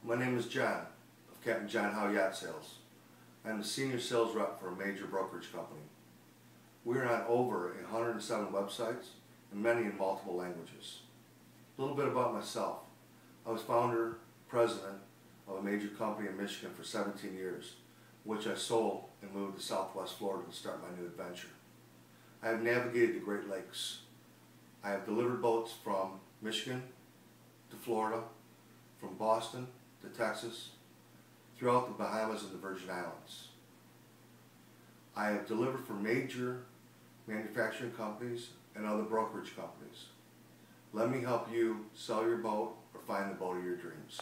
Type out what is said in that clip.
My name is John of Captain John Howe Yacht Sales. I'm the senior sales rep for a major brokerage company. We are on over 107 websites and many in multiple languages. A little bit about myself. I was founder, president of a major company in Michigan for 17 years, which I sold and moved to Southwest Florida to start my new adventure. I have navigated the Great Lakes. I have delivered boats from Michigan to Florida, from Boston to Texas, throughout the Bahamas and the Virgin Islands. I have delivered for major manufacturing companies and other brokerage companies. Let me help you sell your boat or find the boat of your dreams.